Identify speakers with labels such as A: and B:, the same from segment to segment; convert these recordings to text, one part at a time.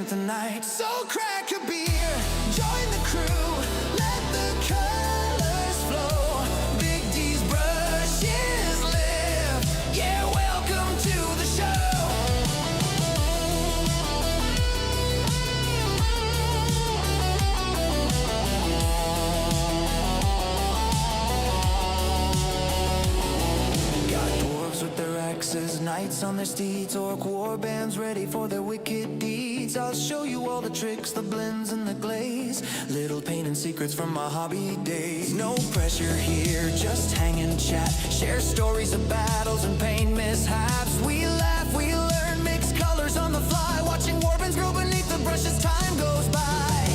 A: tonight. So crack a beer, join the crew, let the colors flow. Big D's brushes live, yeah, welcome to the show. Got dwarves with their axes, knights on their steeds, orc war bands ready for their wicked deeds. I'll show you all the tricks, the blends and the glaze, little pain and secrets from my hobby days. No pressure here, just hang and chat, share stories of battles and pain mishaps. We laugh, we learn, mix colors on the fly, watching warbands grow beneath the brush as time goes by.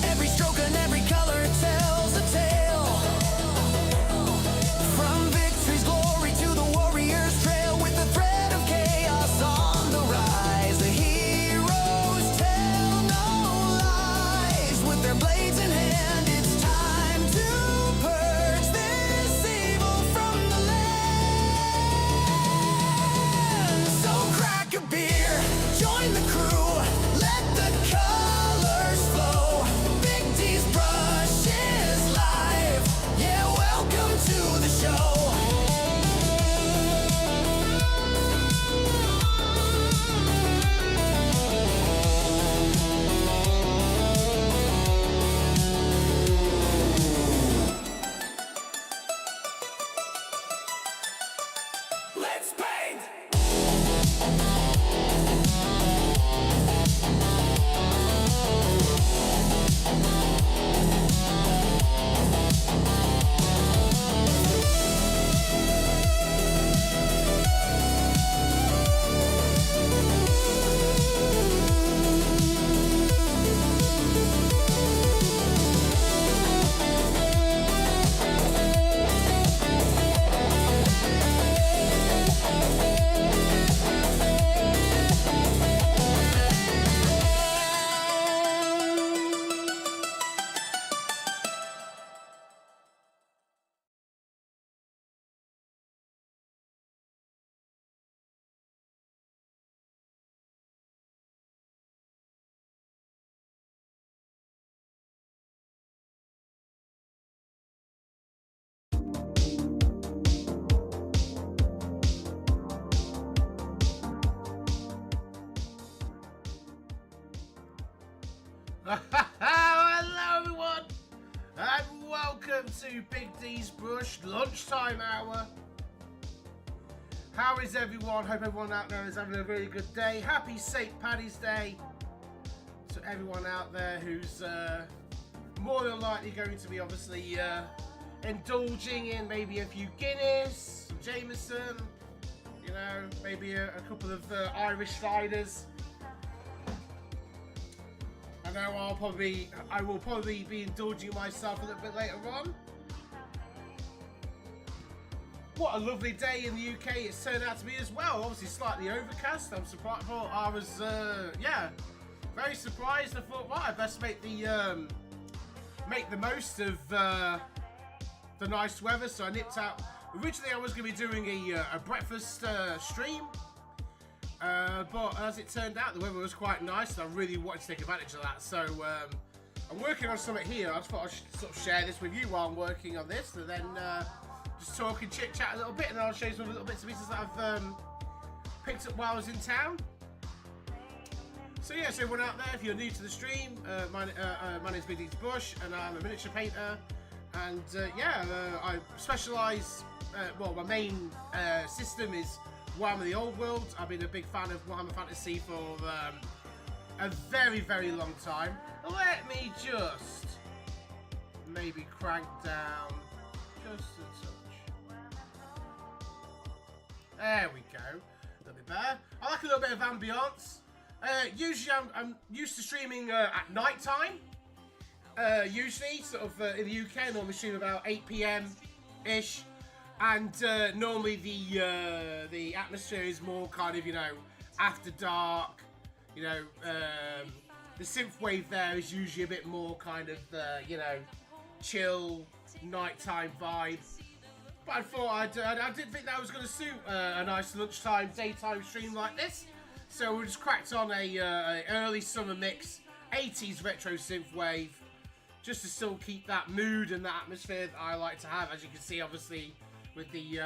A: Every stroke and every color tells a tale, from victory's glory to the warrior's trail, with the thread of chaos on the rise. The heroes tell no lies, with their blades in hand. It's time to purge this evil from the land. So crack a beer, join the crew, let the colors flow. Big D's brush is live, yeah, welcome to the show. Let's paint!
B: Hello everyone, and welcome to Big D's Brush lunchtime hour. How is everyone? Hope everyone out there is having a really good day. Happy St. Paddy's Day to everyone out there who's more than likely going to be obviously indulging in maybe a few Guinness, some Jameson, you know, maybe a couple of Irish ciders. I know I will probably be indulging myself a little bit later on. What a lovely day in the UK it's turned out to be as well. Obviously slightly overcast. I'm surprised. I was yeah, very surprised. I thought, right, I best make the most of the nice weather. So I nipped out. Originally I was going to be doing a breakfast stream. But as it turned out, the weather was quite nice, and I really wanted to take advantage of that. So I'm working on something here. I just thought I should sort of share this with you while I'm working on this, and then just talk and chit chat a little bit, and then I'll show you some little bits and pieces that I've picked up while I was in town. So yeah, so everyone out there, if you're new to the stream, my name's BigDsBrush, and I'm a miniature painter, and yeah, I specialise. Well, my main system is Warhammer the Old World. I've been a big fan of Warhammer Fantasy for a very, very long time. Let me just maybe crank down just a touch. There we go. A little bit better. I like a little bit of ambience. Usually I'm used to streaming at night time. Usually, sort of in the UK, I normally stream about 8 PM-ish. And normally the atmosphere is more kind of, you know, after dark. You know, the synthwave there is usually a bit more kind of, you know, chill, nighttime vibe. But I thought I didn't think that was going to suit a nice lunchtime, daytime stream like this. So we just cracked on a early summer mix, 80s retro synthwave, just to still keep that mood and that atmosphere that I like to have. As you can see, obviously, with the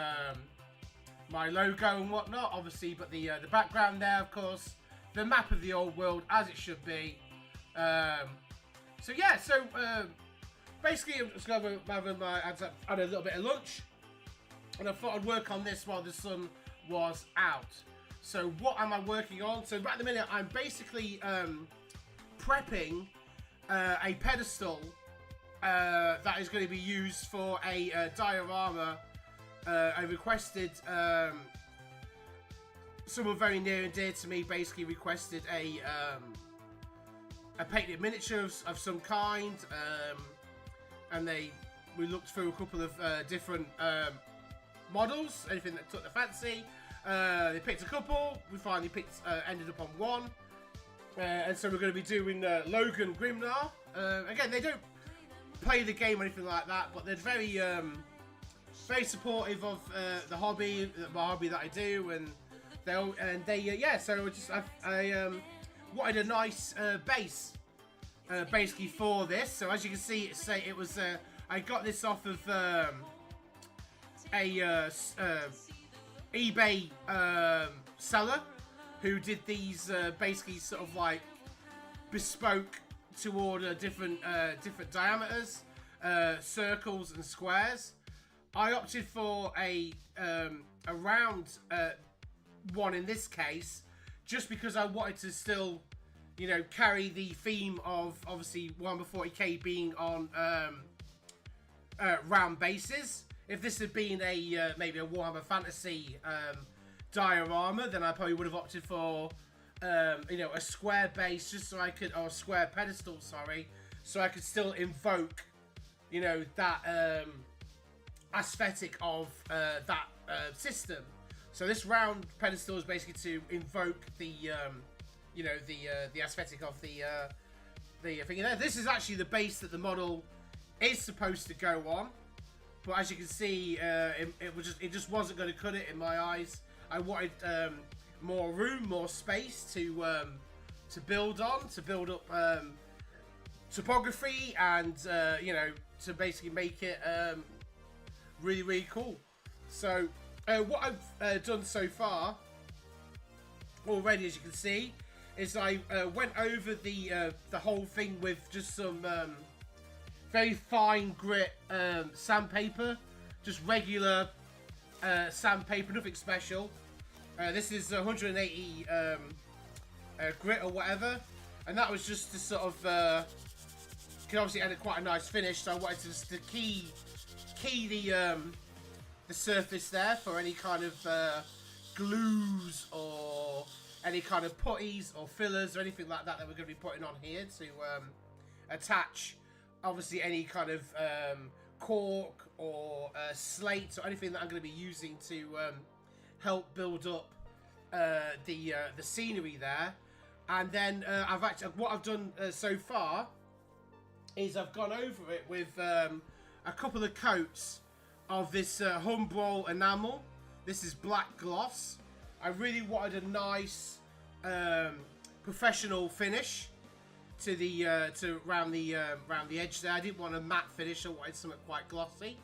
B: my logo and whatnot, obviously, but the background there, of course, the map of the old world as it should be. So yeah, basically, I'm just going to have had a little bit of lunch, and I thought I'd work on this while the sun was out. So what am I working on? So right at the minute, I'm basically prepping a pedestal that is going to be used for a diorama. I requested, someone very near and dear to me basically requested a painted miniature of some kind, and we looked through a couple of different models, anything that took the fancy. They picked a couple. We finally ended up on one, and so we're going to be doing Logan Grimnar. Again, they don't play the game or anything like that, but they're very supportive of the hobby, my hobby that I do, and yeah. So I wanted a nice base, basically for this. So as you can see, it was I got this off of eBay seller who did these basically sort of like bespoke to order different diameters, circles and squares. I opted for a round one in this case, just because I wanted to still, you know, carry the theme of obviously Warhammer 40k being on round bases. If this had been a maybe a Warhammer Fantasy diorama, then I probably would have opted for you know, a square base, just so I could, or a square pedestal, sorry, so I could still invoke, you know, that aesthetic of that system. So this round pedestal is basically to invoke the you know, the aesthetic of the thing there. This is actually the base that the model is supposed to go on. But as you can see, it just wasn't going to cut it in my eyes. I wanted more room, more space to build on, to build up topography, and you know, to basically make it really, really cool. So what I've done so far already, as you can see, is I went over the whole thing with just some very fine grit sandpaper, just regular sandpaper, nothing special. This is 180 grit or whatever, and that was just to sort of can obviously add quite a nice finish. So I wanted to just to key the surface there for any kind of glues or any kind of putties or fillers or anything like that that we're going to be putting on here to attach obviously any kind of cork or slate or anything that I'm going to be using to help build up the scenery there. And then what I've done so far is I've gone over it with a couple of coats of this Humbrol enamel. This is black gloss. I really wanted a nice professional finish to the around the edge there. I didn't want a matte finish. I wanted something quite glossy.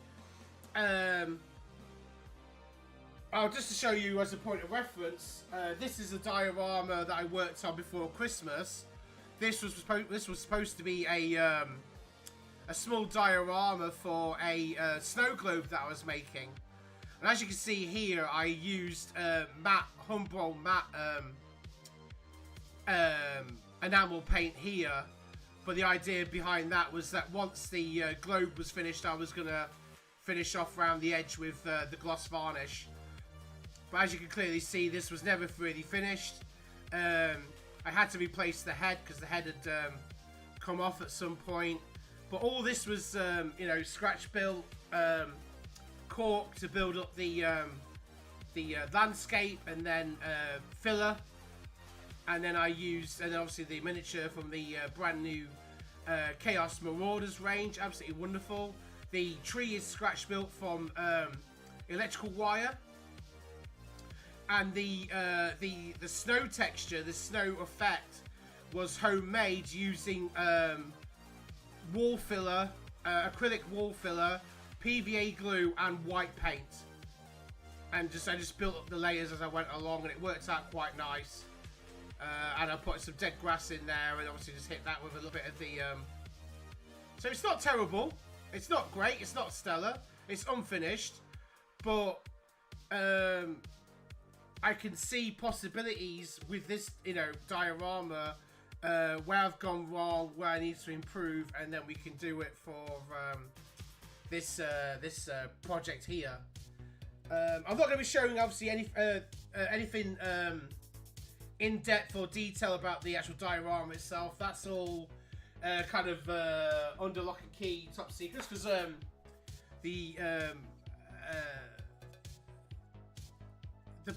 B: Just to show you as a point of reference, this is a diorama that I worked on before Christmas. This was supposed to be a small diorama for a snow globe that I was making. And as you can see here, I used matte Humbrol matte enamel paint here. But the idea behind that was that once the globe was finished, I was gonna finish off around the edge with the gloss varnish. But as you can clearly see, this was never really finished. I had to replace the head because the head had come off at some point. But all this was, you know, scratch built cork to build up the landscape, and then filler, and then I used, and obviously the miniature from the brand new Chaos Marauders range, absolutely wonderful. The tree is scratch built from electrical wire, And the snow texture, the snow effect, was homemade using wall filler, acrylic wall filler, PVA glue, and white paint. And I just built up the layers as I went along, and it worked out quite nice. And I put some dead grass in there, and obviously just hit that with a little bit of the. So it's not terrible. It's not great. It's not stellar. It's unfinished, but I can see possibilities with this, you know, diorama. Where I've gone wrong, where I need to improve, and then we can do it for this project here. I'm not going to be showing obviously anything in depth or detail about the actual diorama itself. That's all kind of under lock and key, top secrets, because the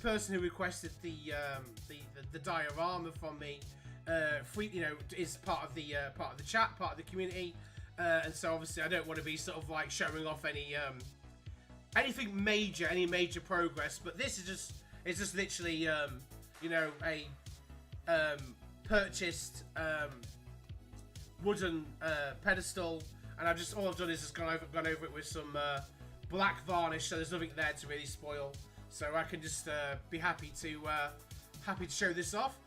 B: person who requested the diorama from me, you know, is part of the chat, part of the community, and so obviously I don't want to be sort of like showing off any anything major, any major progress. But this is just literally you know, a purchased wooden pedestal, and all I've done is just gone over it with some black varnish, so there's nothing there to really spoil. So I can just be happy to show this off.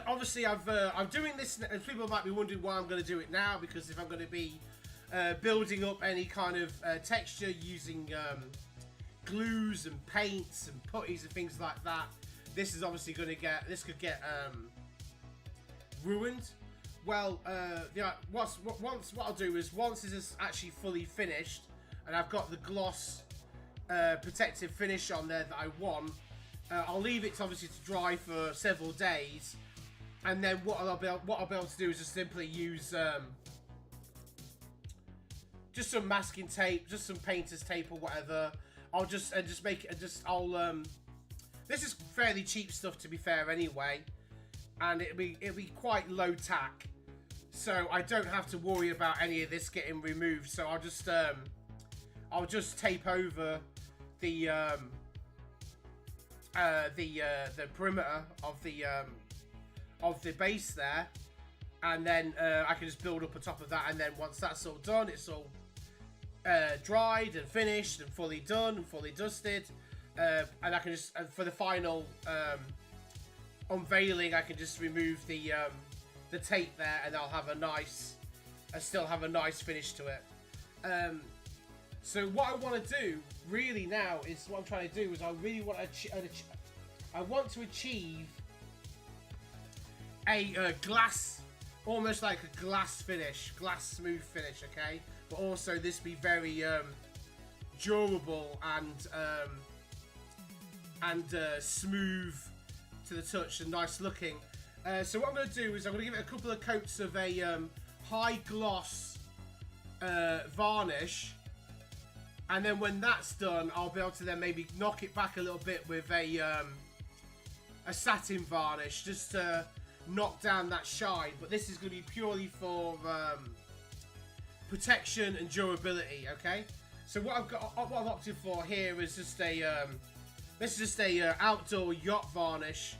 B: Obviously, I'm doing this, and people might be wondering why I'm going to do it now, because if I'm going to be building up any kind of texture using glues and paints and putties and things like that, this is obviously going to get ruined. Well, yeah, what I'll do is, once this is actually fully finished and I've got the gloss protective finish on there that I want, I'll leave it obviously to dry for several days, and then what I'll be able to do is just simply use just some masking tape, just some painter's tape or whatever. I'll just make it. This is fairly cheap stuff, to be fair, anyway, and it'll be quite low tack, so I don't have to worry about any of this getting removed. So I'll just tape over the perimeter of the base there, and then I can just build up on top of that. And then once that's all done, it's all dried and finished and fully done and fully dusted, and I can just for the final unveiling, I can just remove the tape there, and I still have a nice finish to it. So what I want to do really now is, what I'm trying to do is, I really want to achieve a glass, almost like a glass finish, glass smooth finish, okay? But also this be very durable and smooth to the touch and nice looking. So what I'm going to do is I'm going to give it a couple of coats of a high gloss varnish, and then when that's done, I'll be able to then maybe knock it back a little bit with a satin varnish, just to knock down that shine. But this is going to be purely for protection and durability. Okay, so what I've opted for here is just a this is just a outdoor yacht varnish.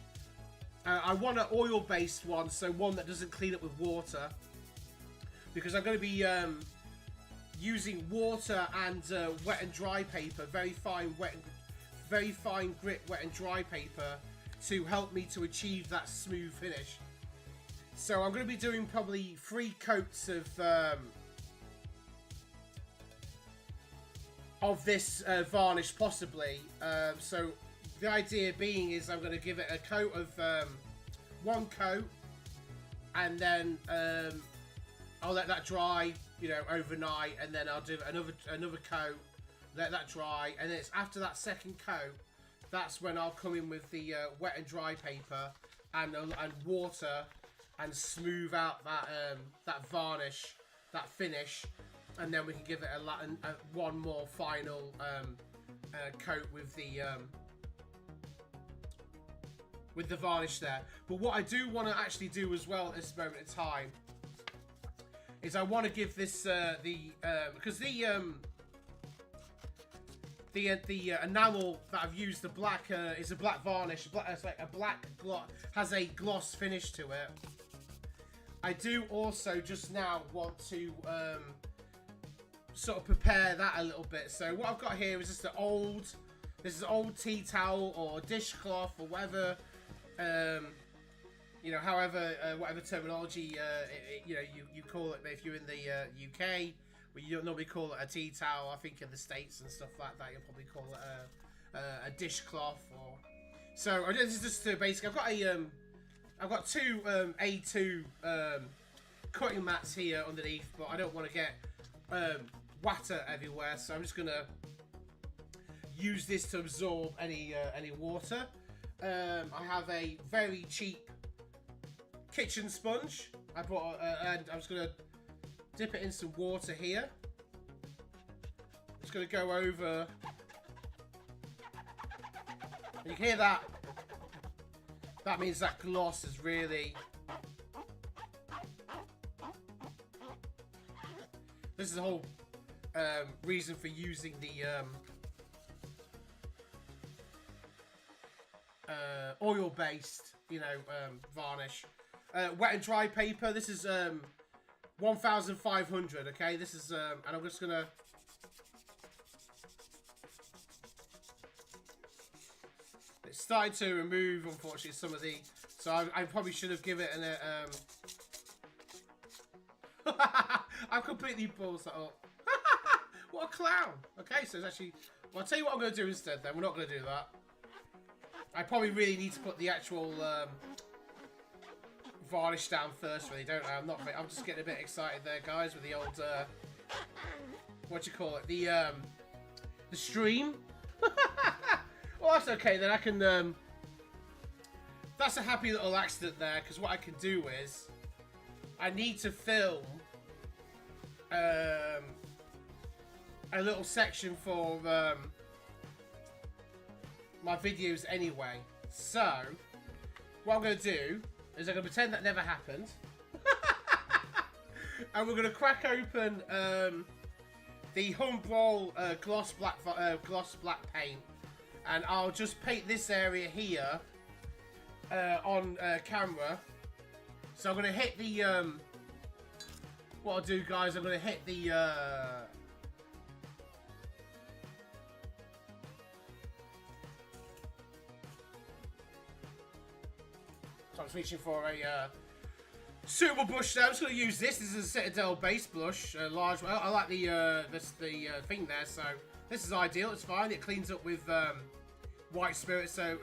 B: I want an oil-based one, so one that doesn't clean up with water, because I'm going to be using water and wet and dry paper, very fine grit wet and dry paper, to help me to achieve that smooth finish. So I'm going to be doing probably 3 coats of this varnish, possibly. So the idea being is, I'm going to give it a coat of 1 coat, and then I'll let that dry, you know, overnight, and then I'll do another coat, let that dry, and then it's after that second coat, that's when I'll come in with the wet and dry paper and water, and smooth out that varnish, that finish, and then we can give it one more final coat with the varnish there. But what I do want to actually do as well at this moment in time is, I want to give this because the enamel that I've used, the black is a black varnish. It's like a black gloss, has a gloss finish to it. I do also just now want to sort of prepare that a little bit. So what I've got here is just an old, this is an old tea towel or dishcloth or whatever, you know, however, whatever terminology you know you call it. If you're in the UK, well, you don't normally call it a tea towel. I think in the States and stuff like that, you'll probably call it a dishcloth. Or so this is just basically. I've got two A2 cutting mats here underneath, but I don't want to get water everywhere, so I'm just gonna use this to absorb any water. I have a very cheap kitchen sponge. I bought, and I'm just gonna dip it in some water here. Just gonna go over. You can hear that. That means that gloss is really. This is the whole reason for using the oil-based, you know, varnish. Wet and dry paper. This is 1,500. Okay, this is and I'm just gonna. It's starting to remove, unfortunately, some of the. So I probably should have given it an. I've completely balls that up. What a clown! Okay, so it's actually. Well, I'll tell you what I'm going to do instead. Then we're not going to do that. I probably really need to put the actual varnish down first. Really, don't I? I'm not. I'm just getting a bit excited there, guys, with the old. What do you call it? The stream. Well, that's okay. Then I can. That's a happy little accident there, because what I can do is, I need to film a little section for my videos anyway. So, what I'm going to do is I'm going to pretend that never happened. And we're going to crack open the Humbrol gloss black paint. And I'll just paint this area here on camera. So I'm going to hit the... what I'll do, guys, I'm going to hit the... So I'm just reaching for a suitable brush there. I'm just going to use this. This is a Citadel base brush, large. I like the thing there, so this is ideal. It's fine. It cleans up with white spirit. So,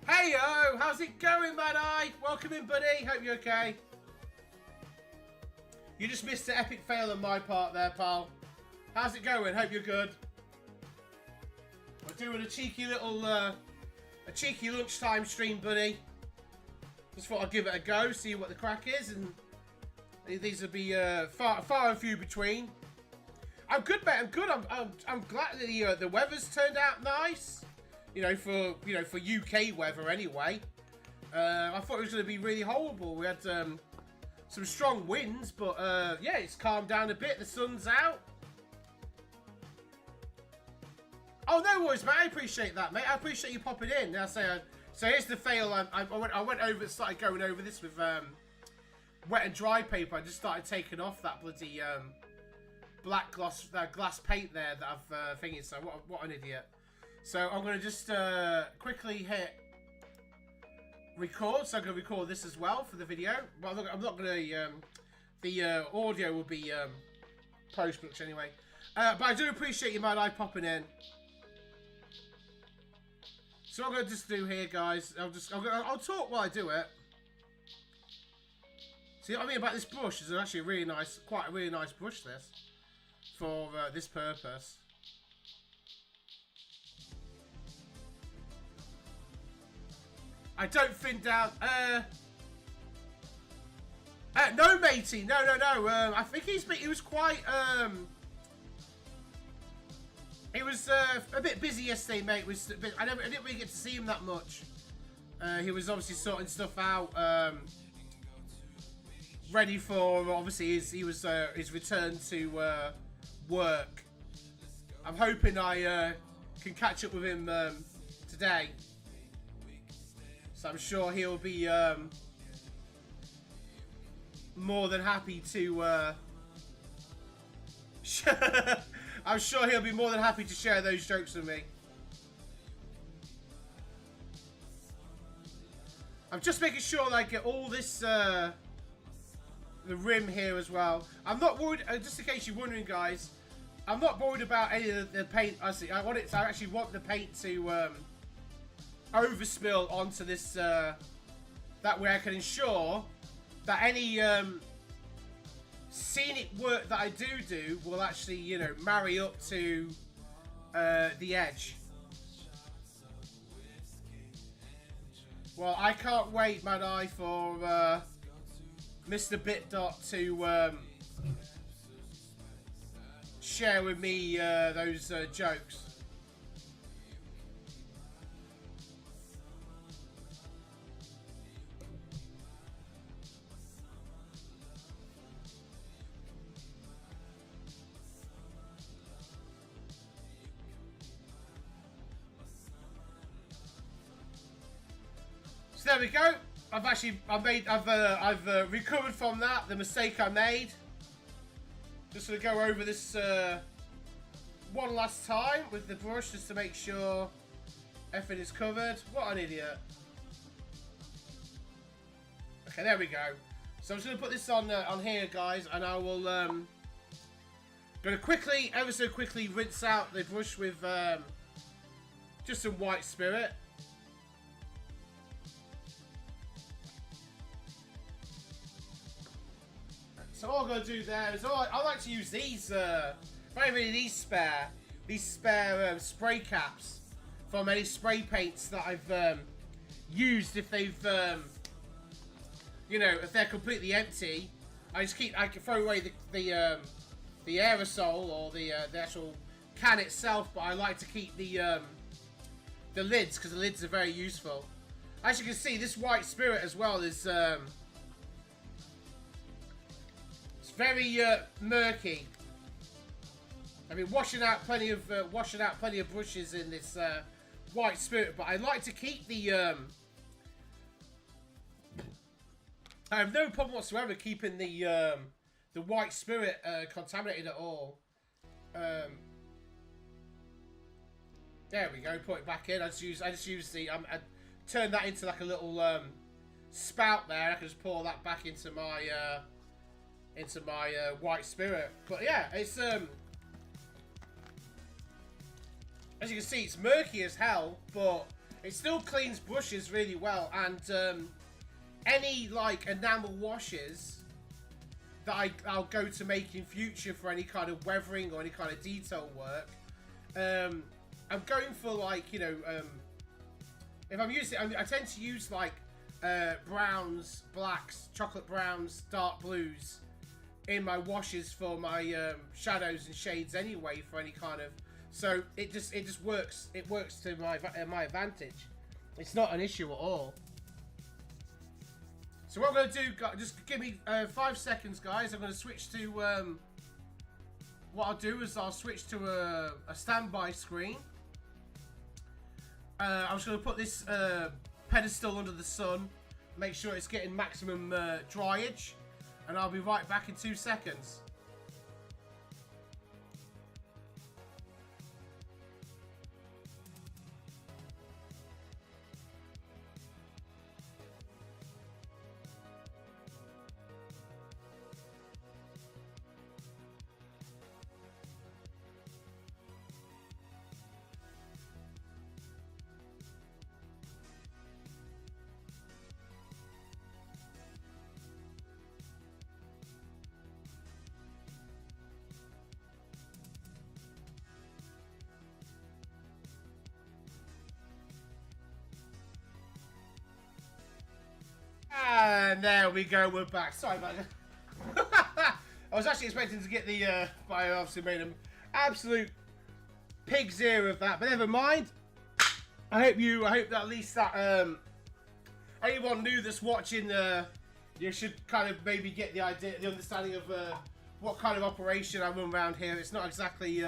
B: hey yo, how's it going, Mad Eye? Welcome in, buddy. Hope you're okay. You just missed an epic fail on my part there, pal. How's it going? Hope you're good. We're doing a cheeky little, a cheeky lunchtime stream, buddy. Just thought I'd give it a go, see what the crack is, and these will be far and few between. I'm good, mate. I'm good. I'm glad that the weather's turned out nice. You know, for UK weather anyway. I thought it was going to be really horrible. We had some strong winds, but yeah, it's calmed down a bit. The sun's out. Oh, no worries, mate. I appreciate that, mate. I appreciate you popping in. I'll say. So here's the fail. I went over, started going over this with wet and dry paper. I just started taking off that bloody black glass paint there that I've thinking. So what an idiot. So I'm gonna just quickly hit record. So I'm gonna record this as well for the video. But I'm not gonna. The audio will be post production anyway. But I do appreciate you, Mad Eye, popping in. So what I'm gonna just do here, guys, I'll talk while I do it. See what I mean about this brush? It's actually a really nice, quite a really nice brush. This for this purpose. I don't thin down. No, matey, no. I think he was quite He was a bit busy yesterday, mate. I didn't really get to see him that much. He was obviously sorting stuff out, ready for obviously his return to work. I'm hoping I can catch up with him today. So I'm sure he'll be more than happy to I'm sure he'll be more than happy to share those jokes with me. I'm just making sure that I get all this the rim here as well. I'm not worried, just in case you're wondering, guys, I'm not worried about any of the paint. I actually want the paint to overspill onto this, that way I can ensure that any scenic work that I do will actually, you know, marry up to the edge. Well, I can't wait, Mad Eye, for Mr. BitDot to share with me those jokes. So there we go. I've recovered from that, the mistake I made. Just gonna go over this one last time with the brush just to make sure everything is covered. What an idiot. Okay, there we go. So I'm just gonna put this on here, guys, and I will gonna quickly, ever so quickly, rinse out the brush with just some white spirit. So all I'm going to do there is, I like to use these, very really these spare spray caps from any spray paints that I've used. If they've, you know, if they're completely empty, I can throw away the aerosol or the actual can itself, but I like to keep the lids, because the lids are very useful. As you can see, this white spirit as well is very murky. I've been washing out plenty of brushes in this white spirit, but I like to keep the. I have no problem whatsoever keeping the white spirit contaminated at all. There we go. Put it back in. I just use the. I turned that into like a little spout there. I can just pour that back into my. White spirit. But yeah, it's as you can see, it's murky as hell, but it still cleans brushes really well. And any like enamel washes that I'll go to make in future for any kind of weathering or any kind of detail work, I'm going for, like, you know, if I'm using, I tend to use like browns, blacks, chocolate browns, dark blues in my washes for my shadows and shades anyway, for any kind of, so it just works. It works to my advantage. It's not an issue at all. So what I'm going to do, just give me 5 seconds, guys. I'm going to switch to what I'll do is I'll switch to a standby screen. I'm just going to put this pedestal under the sun, make sure it's getting maximum dryage. And I'll be right back in 2 seconds. And there we go, we're back. Sorry about that. I was actually expecting to get the, but I obviously made an absolute pig's ear of that. But never mind. I hope that at least that, anyone new that's watching, you should kind of maybe get the idea, the understanding of what kind of operation I run around here. It's not exactly,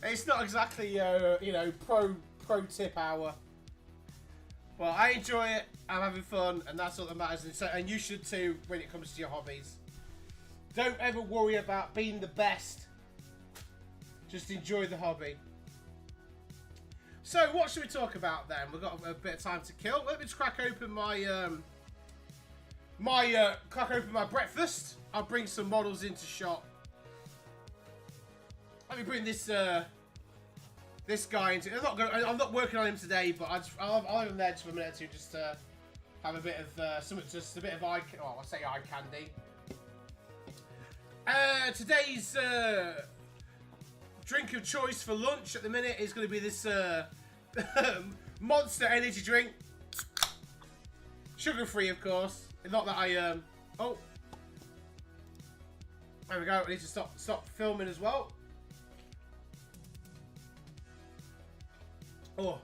B: It's not exactly, you know, pro tip hour. Well, I enjoy it. I'm having fun, and that's all that matters. And you should too when it comes to your hobbies. Don't ever worry about being the best. Just enjoy the hobby. So, what should we talk about then? We've got a bit of time to kill. Let me just crack open my my breakfast. I'll bring some models into shop. Let me bring this this guy into. I'm not working on him today, but I'll have him there just for a minute or two, just to have a bit of just a bit of eye. Oh, I say eye candy. Today's drink of choice for lunch at the minute is going to be this Monster energy drink, sugar-free, of course. Not that I oh, there we go. I need to stop filming as well. Oh,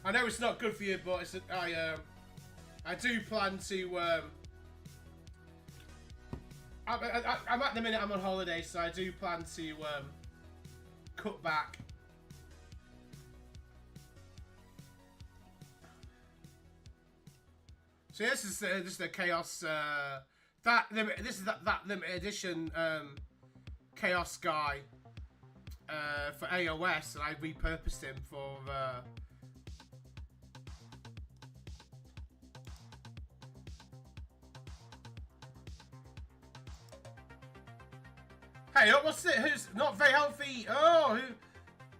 B: I know it's not good for you, but it's I do plan to. I'm at the minute I'm on holiday, so I do plan to cut back. So this is just a Chaos this is that limited edition Chaos guy for AOS, and I repurposed him for hey, what's it? Who's not very healthy? Oh, who?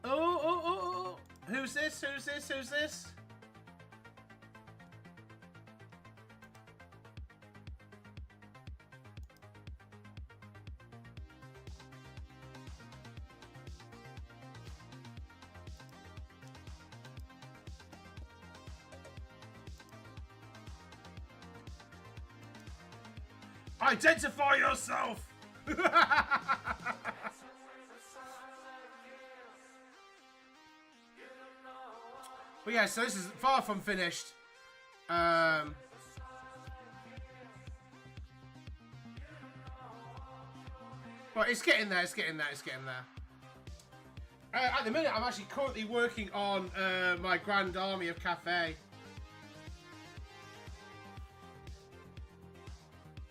B: Oh. Who's this? Who's this? Who's this? Identify yourself! But yeah, so this is far from finished. But it's getting there, it's getting there, it's getting there. At the minute, I'm actually currently working on my Grand Army of Cathay.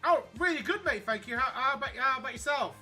B: Oh, really good, mate. Thank you. How about yourself?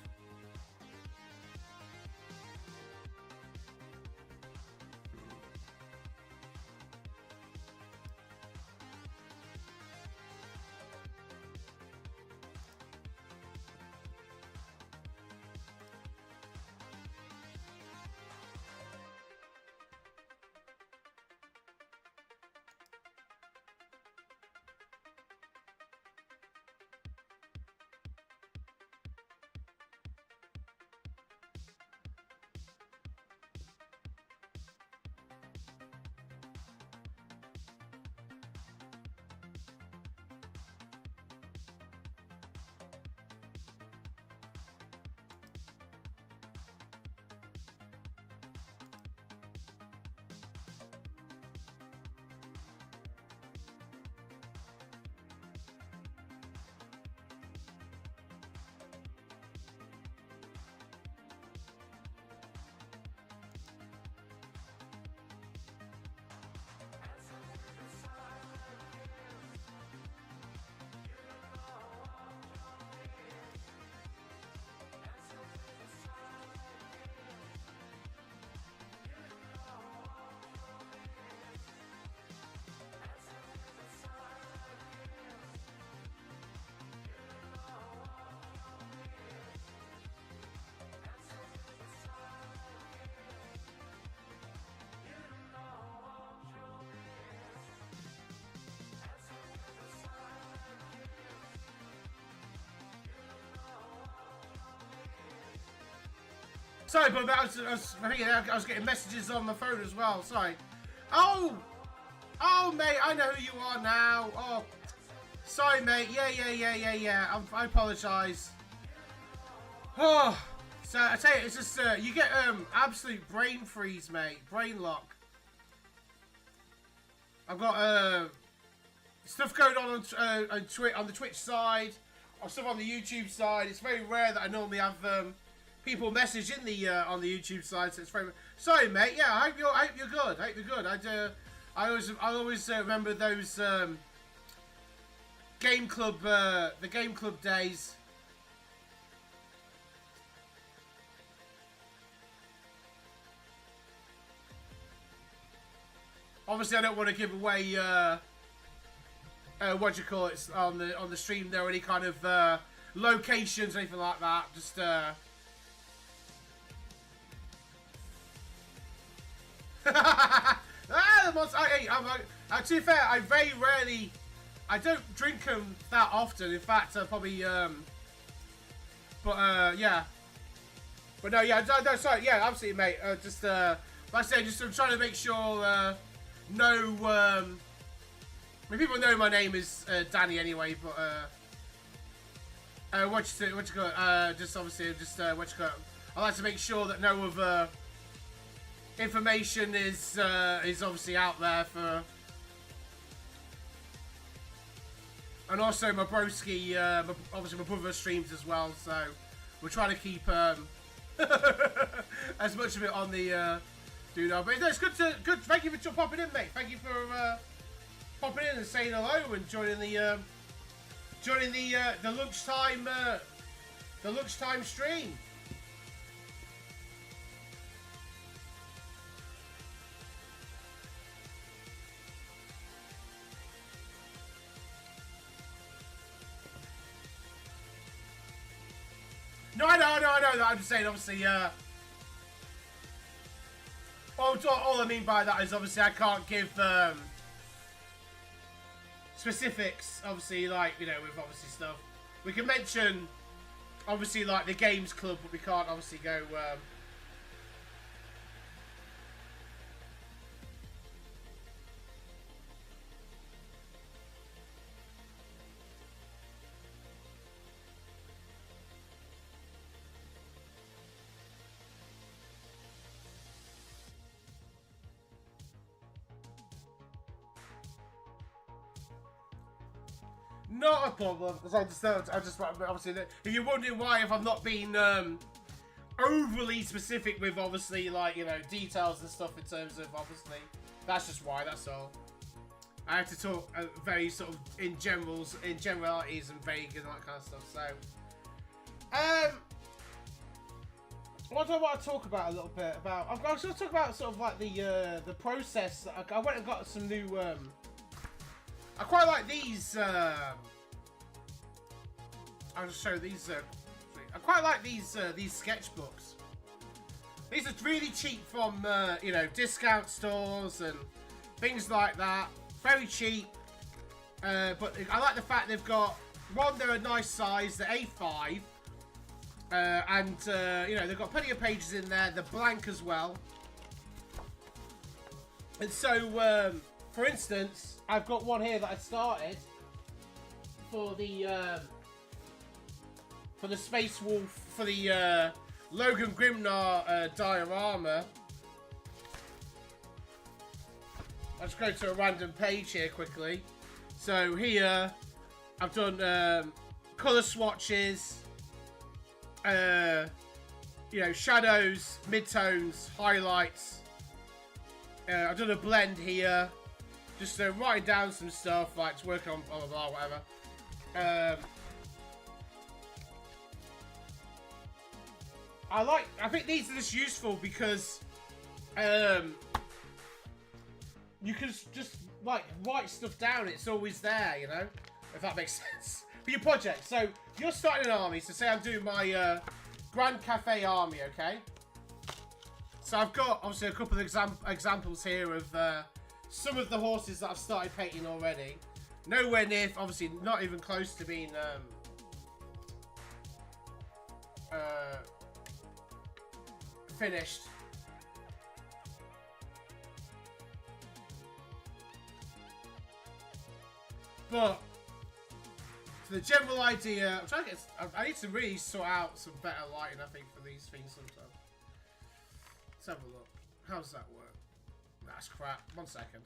B: Sorry, but I was getting messages on my phone as well. Sorry. Oh, mate, I know who you are now. Oh, sorry, mate. Yeah. I apologise. Oh, so I tell you, it's just you get absolute brain freeze, mate. Brain lock. I've got stuff going on the Twitch side, or stuff on the YouTube side. It's very rare that I normally have people message in the on the YouTube side. So it's very sorry, mate. Yeah, I hope you're good. I hope you're good. I always remember those game club the game club days. Obviously, I don't want to give away what you call it on the stream there, any kind of locations or anything like that. Just to be fair, I very rarely, I don't drink them that often. In fact, I probably yeah. But no, yeah, no, sorry, yeah, absolutely, mate. Just like I say, just I'm trying to make sure. I mean, people know my name is Danny anyway, but what you got? Just obviously, just what you got? I like to make sure that no other information is obviously out there for, and also my broski, obviously my brother streams as well, so we're trying to keep as much of it on the. Dude, but it's good. Thank you for popping in, mate. Thank you for popping in and saying hello and joining the lunchtime stream. No, I know. I'm just saying, obviously. All I mean by that is obviously I can't give specifics, obviously, like, you know, with obviously stuff. We can mention, obviously, like the games club, but we can't obviously go not a problem. I just obviously, if you're wondering why if I've not been overly specific with obviously, like, you know, details and stuff in terms of obviously, that's just why. That's all. I have to talk very sort of in generalities and vague and that kind of stuff. So, what do I want to talk about a little bit about? I was going to talk about sort of like the process. I went and got some new. I quite like these. I'll just show these. I quite like these sketchbooks. These are really cheap from you know, discount stores and things like that. Very cheap. But I like the fact they've got one. They're a nice size. They're A5. And you know, they've got plenty of pages in there. They're blank as well. And so, for instance, I've got one here that I started for the Space Wolf, for the Logan Grimnar diorama. I'll just go to a random page here quickly. So here, I've done colour swatches, you know, shadows, midtones, highlights. I've done a blend here. Just writing down some stuff, like to work on blah blah blah, whatever. I think these are just useful because you can just like write stuff down. It's always there, you know, if that makes sense for your project. So you're starting an army. So say I'm doing my Grand Cathay army, okay? So I've got obviously a couple of examples here of some of the horses that I've started painting already. Nowhere near, obviously not even close to being finished. But for the general idea, I'm trying to get. I need to really sort out some better lighting, I think, for these things sometime. Let's have a look. How does that work? That's crap. 1 second.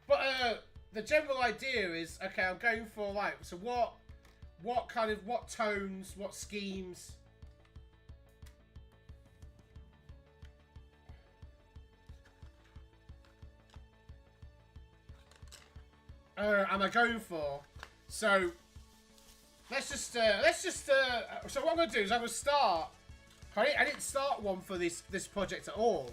B: But the general idea is, okay, I'm going for like, so what tones, what schemes am I going for? So let's just so what I'm gonna do is I'm gonna start. I didn't start one for this project at all.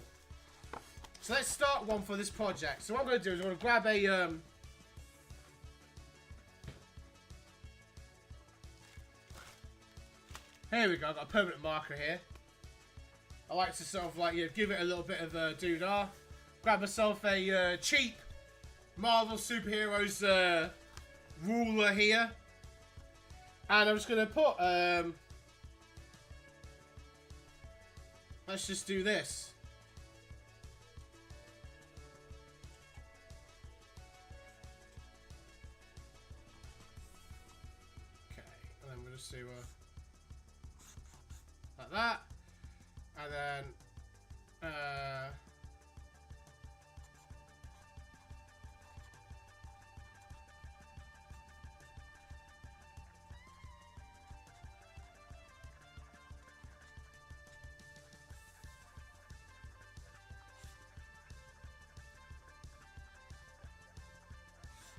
B: So let's start one for this project. So what I'm gonna do is I'm gonna grab a here we go. I've got a permanent marker here. I like to sort of like, you know, give it a little bit of a doodah. Grab myself a cheap Marvel Superheroes ruler here. And I'm just going to put, let's just do this. Okay, and then we'll just do like that. And then,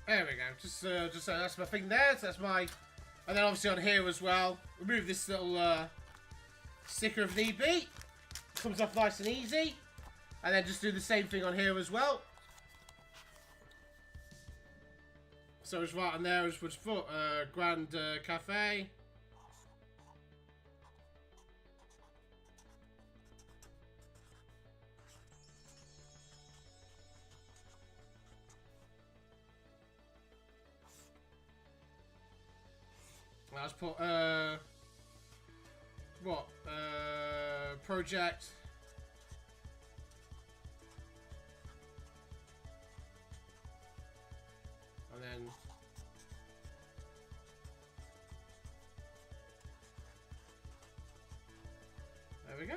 B: there we go. Just that's my thing there. So that's my, and then obviously on here as well. Remove this little sticker if need be. Comes off nice and easy. And then just do the same thing on here as well. So it's right on there as we'll put Grand Cathay. Let's put what? Project. And then there we go.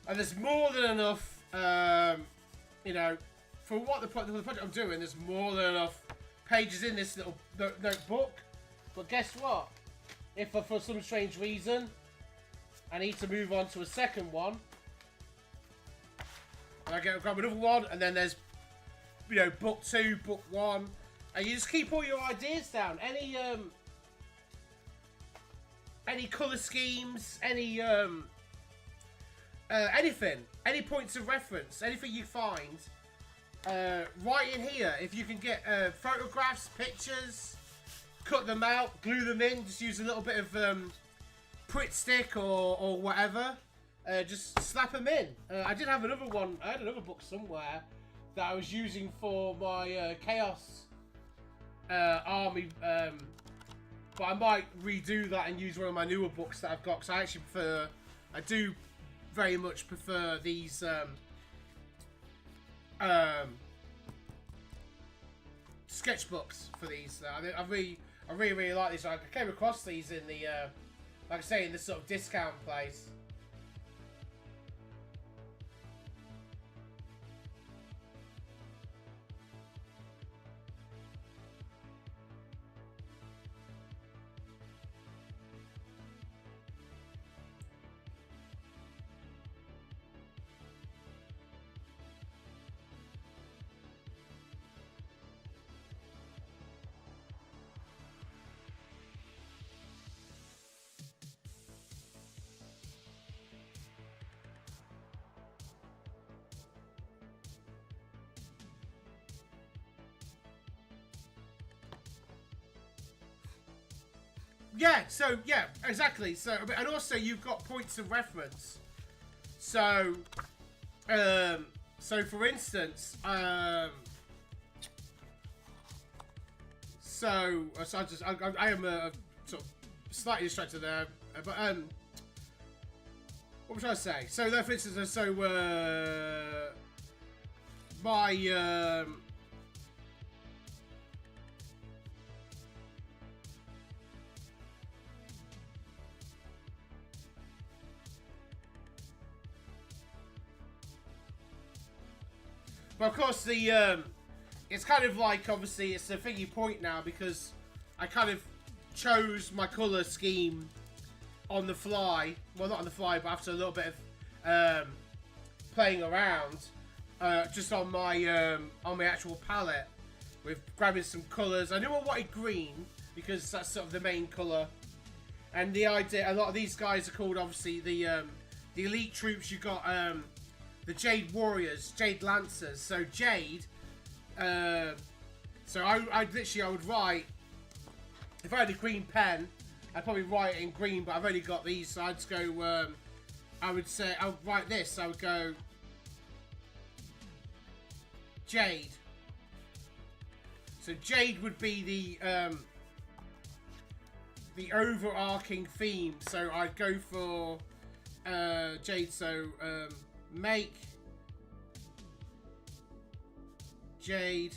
B: And there's more than enough, you know, for what the project I'm doing. There's more than enough pages in this little notebook. But guess what? If for some strange reason I need to move on to a second one, and I grab another one, and then there's, you know, book 2, book 1, and you just keep all your ideas down. Any colour schemes, any anything, any points of reference, anything you find, write in here. If you can get photographs, pictures, cut them out, glue them in, just use a little bit of Pritt stick or whatever. Just slap them in. I did have another one. I had another book somewhere that I was using for my Chaos Army, but I might redo that and use one of my newer books that I've got, because I actually prefer, I do very much prefer these sketchbooks for these. I really like these. I came across these in the, like I say, in this sort of discount place. Yeah, so, yeah, exactly. So, and also you've got points of reference. So, for instance, I am sort of slightly distracted there, but, what was I trying to say? So, for instance, my, but of course, it's kind of like, obviously, it's a thingy point now, because I kind of chose my colour scheme on the fly. Well, not on the fly, but after a little bit of playing around. just on my actual palette with grabbing some colours. I knew I wanted green because that's sort of the main colour. And the idea, a lot of these guys are called obviously the elite troops. You got the Jade Warriors, Jade Lancers. So Jade. So I would write, if I had a green pen, I'd probably write it in green, but I've only got these, so I'd just go. I would write this. I would go Jade. So Jade would be the overarching theme. So I'd go for Jade. So make Jade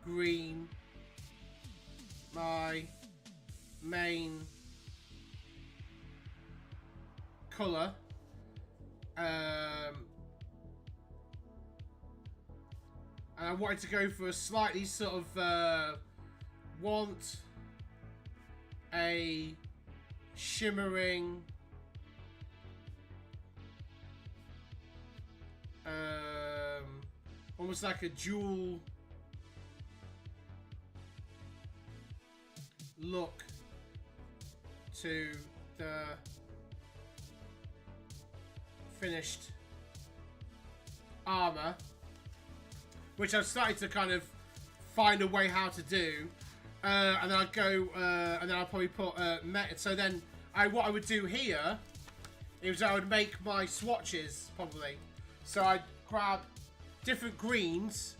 B: green my main colour. And I wanted to go for a slightly sort of want a shimmering almost like a jewel look to the finished armor, which I've started to kind of find a way how to do, and then I'd go, and then I'll probably put so then what I would do here is I would make my swatches probably. So I'd grab different greens.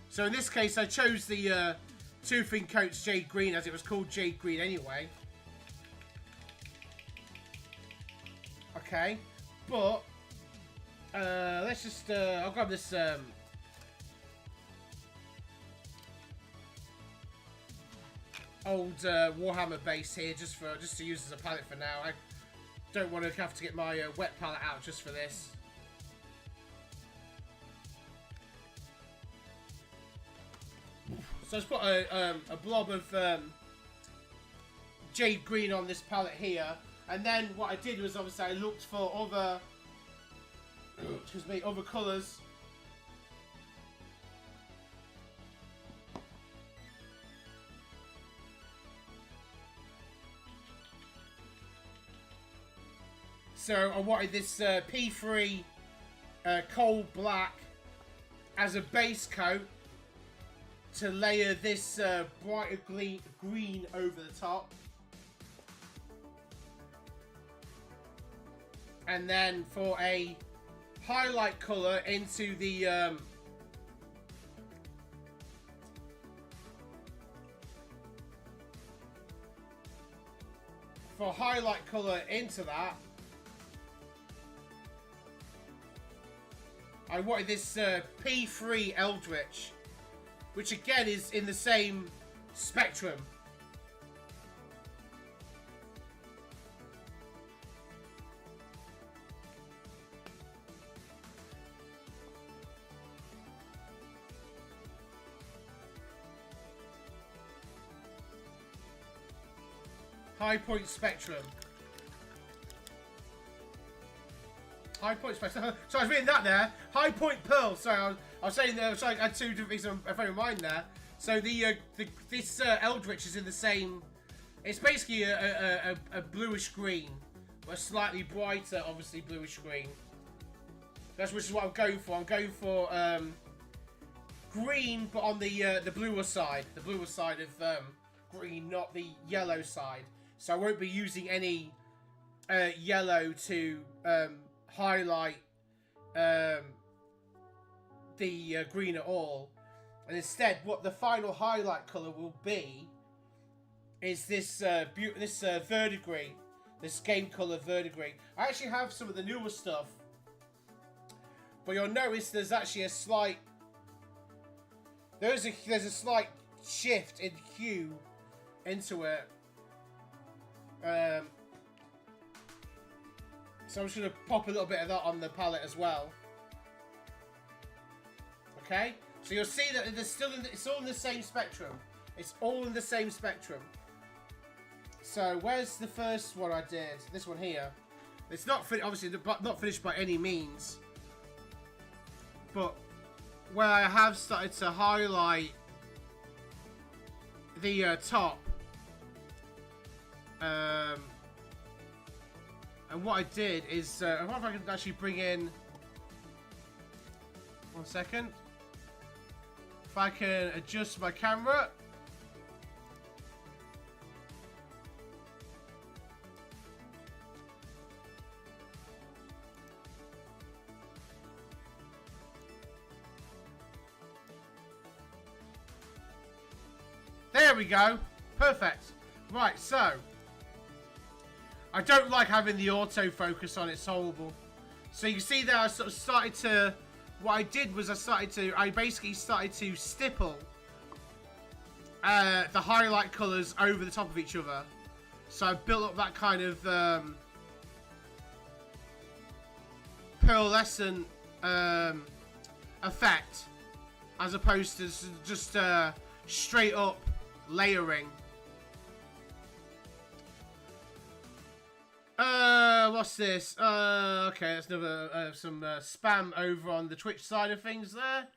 B: So in this case, I chose the Toothing Coats Jade Green, as it was called Jade Green anyway. Okay, but let's just I'll grab this old Warhammer base here just to use as a palette for now. I don't want to have to get my wet palette out just for this. So I just put a blob of Jade Green on this palette here, and then what I did was obviously I looked for other other colours. So I wanted this P3 coal black as a base coat to layer this brighter green over the top. And then for a highlight colour into the for highlight colour into that, I wanted this P3 Eldritch, which again is in the same spectrum. High Point Spectrum. High Point Spectrum. So I was reading that there. High Point Pearl. Sorry, I was saying there. Sorry, I had two different things on my mind there. So this Eldritch is in the same. It's basically a bluish green, but slightly brighter, obviously bluish green. Which is what I'm going for. I'm going for green, but on the bluer side. The bluer side of green, not the yellow side. So I won't be using any yellow to highlight the green at all, and instead what the final highlight color will be is this verdigris, this game color verdigris. I actually have some of the newer stuff, but you'll notice there's actually a slight there's a slight shift in hue into it. So I'm just going to pop a little bit of that on the palette as well. Okay? So you'll see that it's all in the same spectrum. It's all in the same spectrum. So where's the first one I did? This one here. It's not obviously not finished by any means. but where I have started to highlight the top, and what I did is, I wonder if I can actually bring in, 1 second, if I can adjust my camera. There we go. Perfect. Right, so I don't like having the autofocus on. It's horrible. So you can see there I sort of started to, what I did was I basically started to stipple the highlight colours over the top of each other. So I built up that kind of pearlescent effect, as opposed to just straight up layering. What's this? Okay, that's another some spam over on the Twitch side of things there.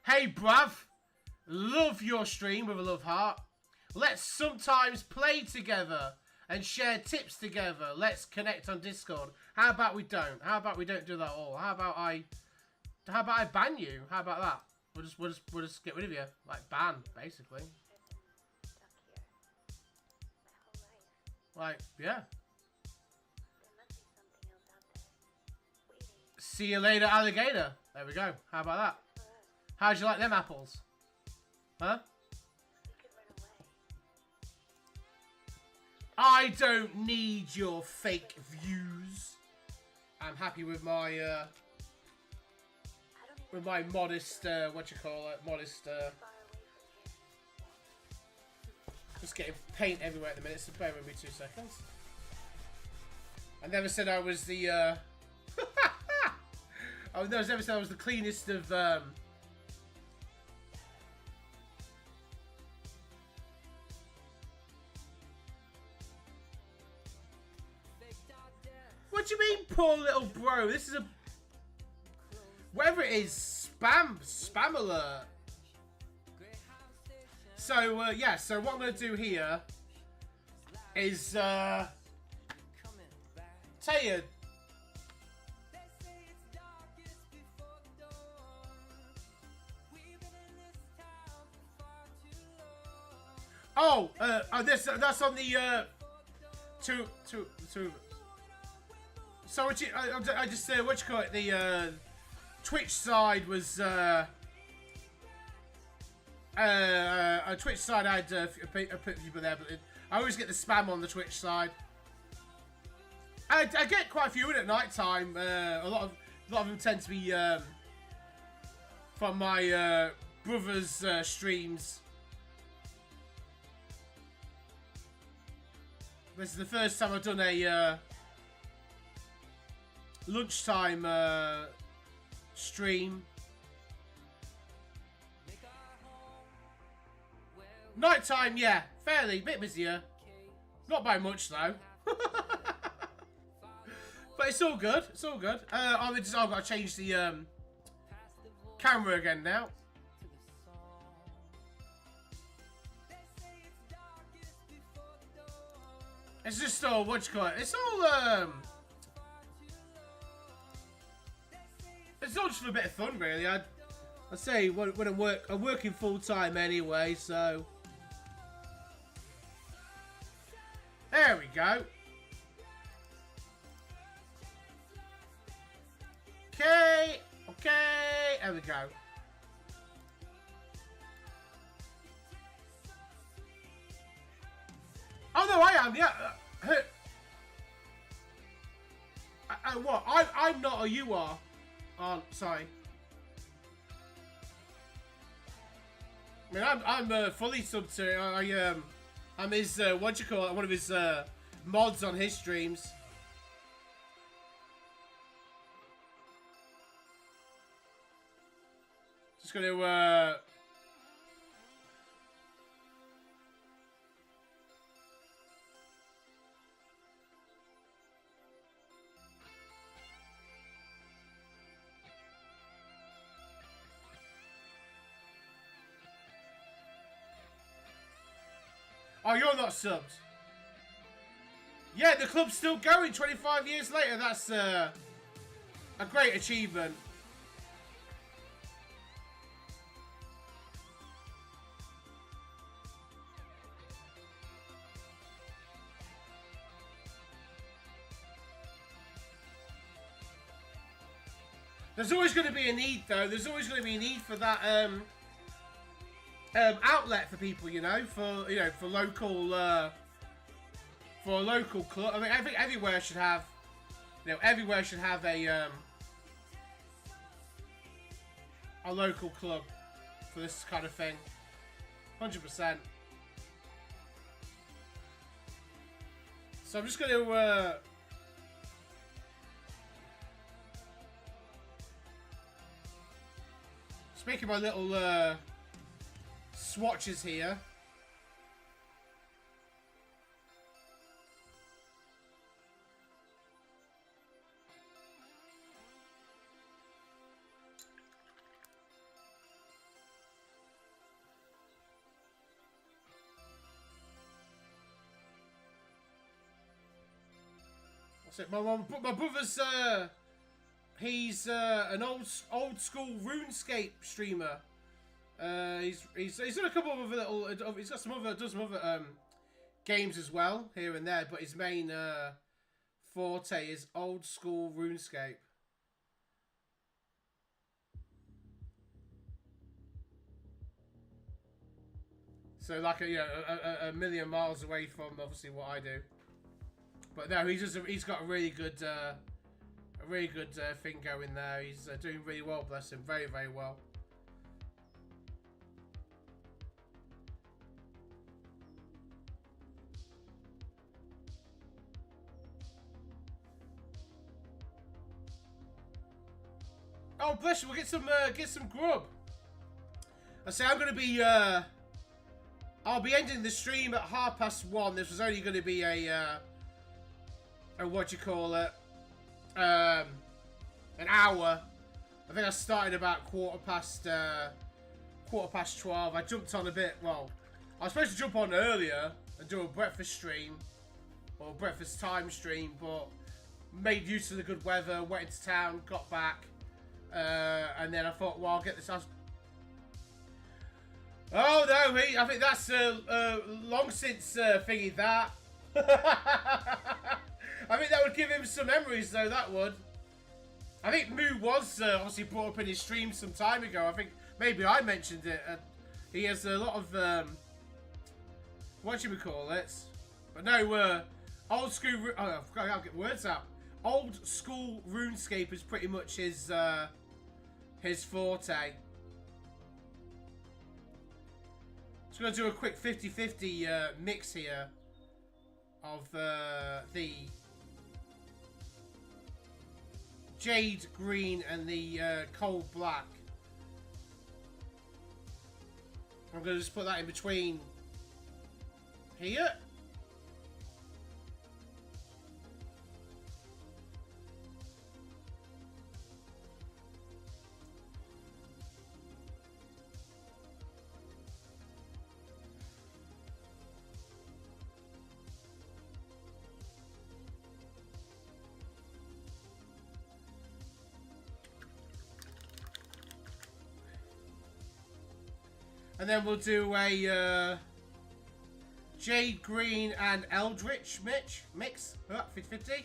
B: Hey, bruv, love your stream with a love heart. Let's sometimes play together and share tips together. Let's connect on Discord. How about we don't? How about we don't do that at all? How about I ban you? How about that? We'll just get rid of you, like ban, basically. Like, yeah. See you later, alligator. There we go. How about that? How'd you like them apples? Huh? I don't need your fake views. I'm happy with my modest modest just getting paint everywhere at the minute, so bear with me 2 seconds. I never said I was the I never said I was the cleanest of What do you mean, poor little bro? This is a, whatever it is, spam alert. So yeah, so what I'm gonna do here is tell you. Oh, that's on the two. So what I just what you call it, the Twitch side was Twitch side I had a people there, but I always get the spam on the Twitch side. I get quite a few in at night time. A lot of them tend to be from my brother's streams. This is the first time I've done a lunchtime stream. Nighttime, yeah, fairly, bit busier. Not by much though. But it's all good. It's all good. I've got to change the camera again now. It's just all, what you call it? It's all just for a bit of fun, really. I say when I'm working full time anyway, so there we go. Okay, there we go. Oh no, I am. Yeah. What? I'm not, or you are. Oh, sorry. I mean, I'm fully subbed to. I'm his what do you call it? One of his mods on his streams. Just gonna Oh, you're not subbed. Yeah, the club's still going 25 years later. That's a great achievement. There's always going to be a need, though. There's always going to be a need for that outlet for people, you know, for local, for a local club. I mean, everywhere should have, everywhere should have a local club for this kind of thing. 100%. So I'm just going to. Just making my little swatches here. What's it? My brother's he's an old school RuneScape streamer. He's done a couple of other little. He's got some other games as well here and there, but his main forte is old school RuneScape. So like a million miles away from obviously what I do. But no, he's got a really good thing going there. He's doing really well, bless him, very well. Oh, bless you. We'll get some grub. I say I'm gonna be. I'll be ending the stream at 1:30. This was only going to be a what you call it, an hour. I think I started about 12:15. I jumped on a bit. Well, I was supposed to jump on earlier and do a breakfast stream or breakfast time stream, but made use of the good weather. Went into town, got back. And then I thought, well, I'll get this. Oh no, I think that's long since thingy that. I think that would give him some memories, though. That would. I think Moo was obviously brought up in his stream some time ago. I think maybe I mentioned it. He has a lot of what should we call it? But no, old school. Oh, I'll get the words out. Old school RuneScape is pretty much his forte. Just going to do a quick 50-50 mix here of the jade green and the coal black. I'm going to just put that in between here. And then we'll do a jade green and eldritch mix. 50-50.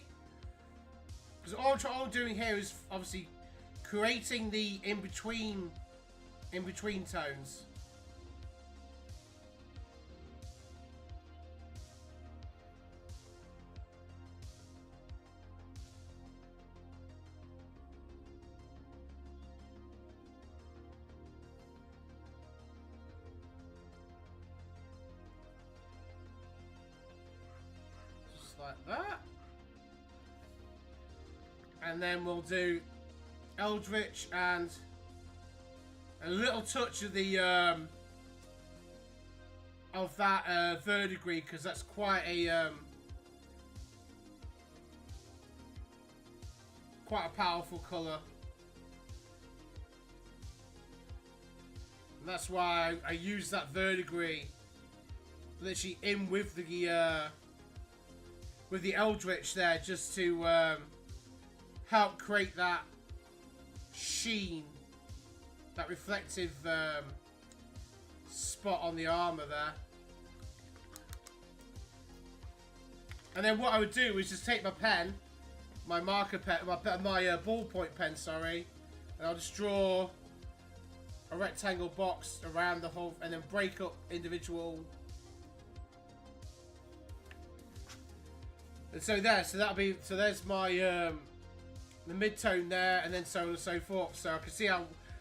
B: Because all I'm doing here is obviously creating the in-between tones. Like that, and then we'll do eldritch and a little touch of the of that verdigris, because that's quite a powerful color, and that's why I use that verdigris literally in with the Eldritch there, just to help create that sheen, that reflective spot on the armor there. And then what I would do is just take my pen, my marker pen, my ballpoint pen, sorry, and I'll just draw a rectangle box around the whole, and then break up individual. And so that'll be, so there's my the mid-tone there, and then so on and so forth. So I can see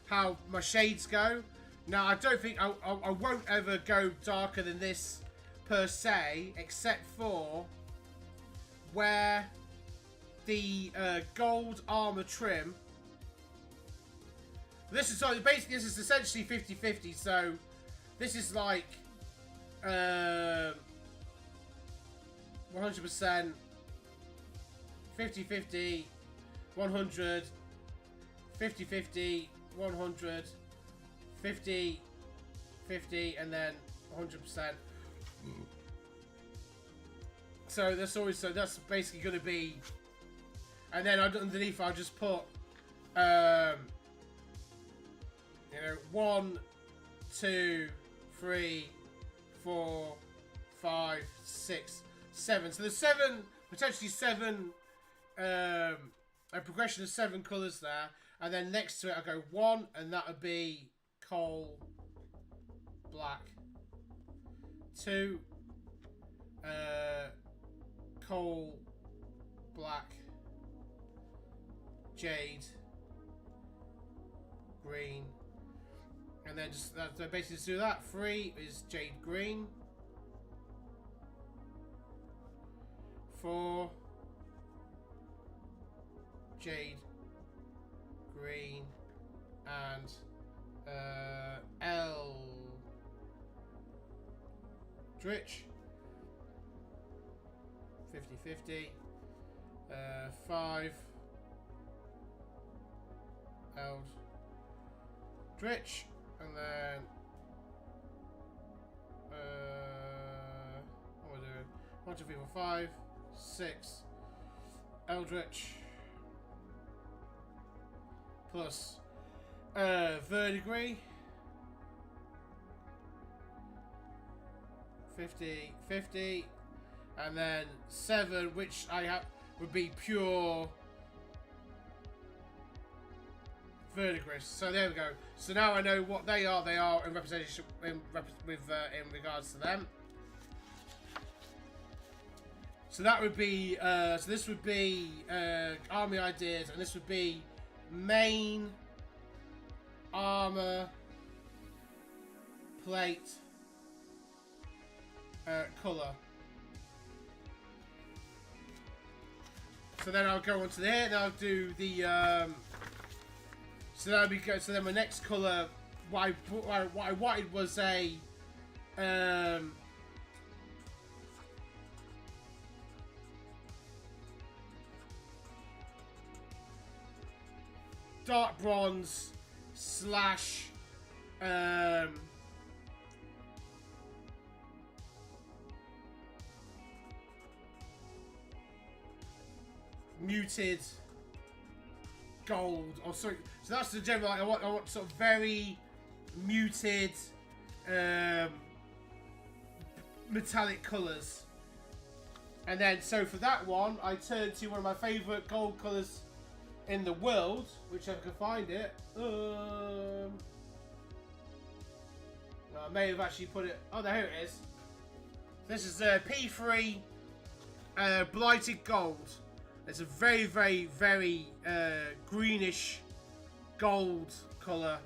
B: how my shades go. Now I don't think I won't ever go darker than this per se, except for where the gold armor trim. This is, so basically this is essentially 50-50. So this is like 100%, 50-50, 100, 50-50, 100, 50, 50, and then 100%. So that's always, so that's basically going to be, and then underneath I'll just put, you know, 1, 2, 3, 4, 5, 6, 7. So there's potentially 7, a progression of 7 colours there, and then next to it I go 1, and that would be coal black. 2, coal black, jade green, and then just that, so basically just do that. 3 is jade green, 4 jade green, and Eldritch 50-50, 5 Eldritch, and then what am I doing? 1, 2, 3, 4, 5, 6 Eldritch plus verdigris 50-50, and then 7, which I have would be pure verdigris. So there we go. So now I know what they are. They are in representation in regards to them. So that would be so this would be army ideas, and this would be main armor plate color. So then I'll go on to there, and I'll do the so that'll be good. So then my next color, what I wanted was a dark bronze slash muted gold, or sorry. So that's the general. Like, I want sort of very muted metallic colours. And then so for that one, I turned to one of my favourite gold colours in the world, which I can find it. I may have actually put it. Oh, there it is. This is P3 Blighted Gold. It's a very, very, very greenish gold colour.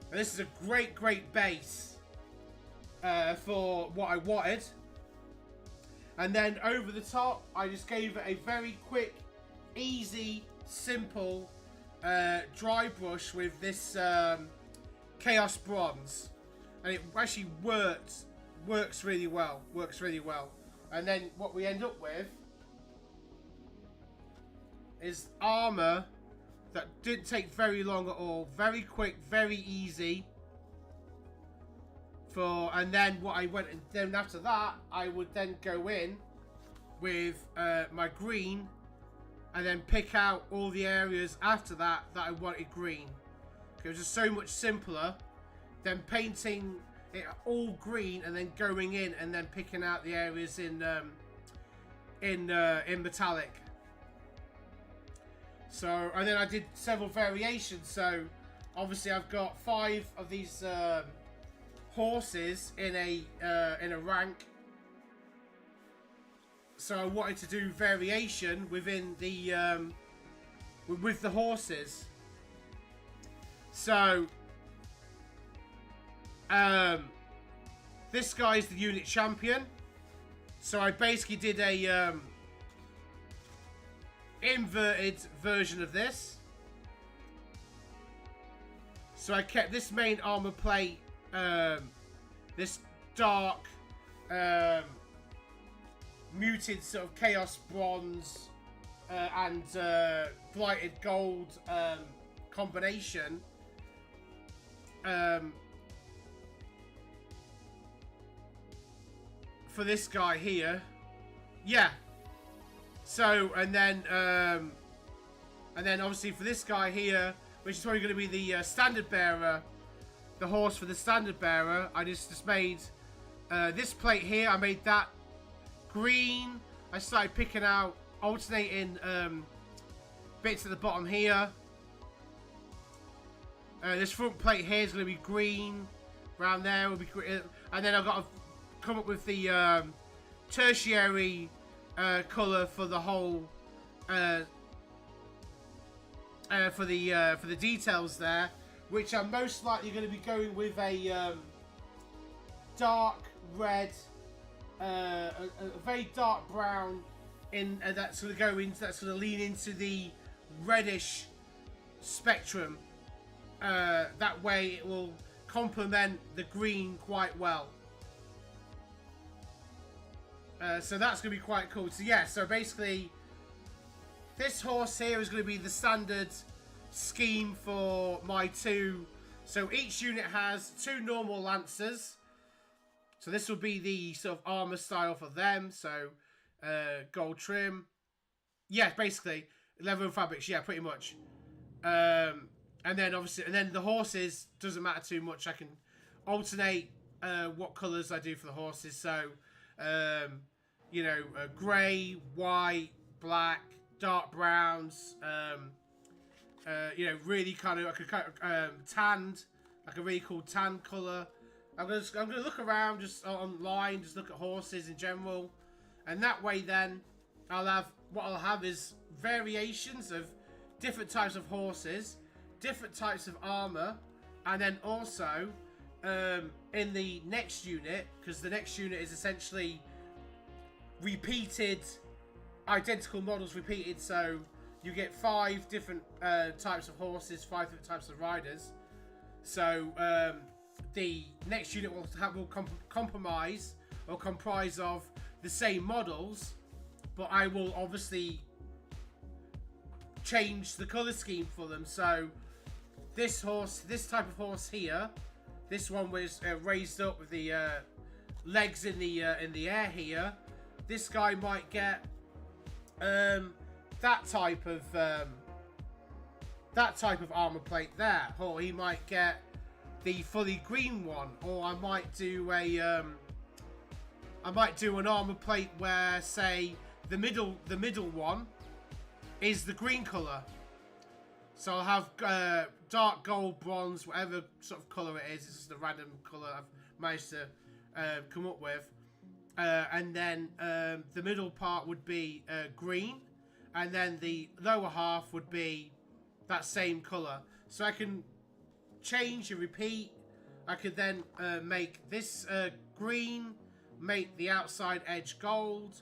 B: And this is a great, great base for what I wanted. And then over the top, I just gave it a very quick, easy, simple dry brush with this Chaos Bronze. And it actually works really well. And then what we end up with is armor that didn't take very long at all. Very quick, very easy. and then what I went, and then after that, I would then go in with my green, and then pick out all the areas after that I wanted green. It was just so much simpler than painting it all green and then going in and then picking out the areas in metallic. So, and then I did several variations. So, obviously, I've got 5 of these horses in a rank. So I wanted to do variation within the with the horses. So this guy's the unit champion. So I basically did a inverted version of this. So I kept this main armor plate, this dark muted sort of chaos bronze and blighted gold combination. For this guy here, yeah. So and then obviously for this guy here, which is probably going to be the standard bearer, the horse for the standard bearer, I just made this plate here. I made that green. I started picking out, alternating bits at the bottom here. This front plate here is going to be green. Around there will be green, and then I've got to come up with the tertiary color for the whole for the details there, which I'm most likely going to be going with a dark red, a very dark brown, that's going to go into, that's going to lean into the reddish spectrum. That way it will complement the green quite well. So that's going to be quite cool. So yeah, so basically this horse here is going to be the standard scheme for my 2. So each unit has 2 normal lancers. So this will be the sort of armor style for them. So gold trim. Yeah, basically leather and fabrics. Yeah, pretty much. And then obviously, and then the horses doesn't matter too much. I can alternate what colours I do for the horses. So you know, grey, white, black, dark browns. You know, really kind of tanned, like a really cool tan colour. I'm gonna look around just online, just look at horses in general, and that way then I'll have is variations of different types of horses, different types of armor, and then also in the next unit, because the next unit is essentially repeated, identical models repeated, so you get 5 different types of horses, 5 different types of riders. So the next unit will comprise of the same models, but I will obviously change the color scheme for them. So this horse, this type of horse here, this one was raised up with the legs in the air here. This guy might get that type of armor plate there, or he might get the fully green one, or I might do an armor plate where, say, the middle one is the green color. So I'll have dark gold, bronze, whatever sort of color it is. It's just a random color I've managed to come up with. And then the middle part would be green, and then the lower half would be that same color. So I can change and repeat. I could then make this green, make the outside edge gold.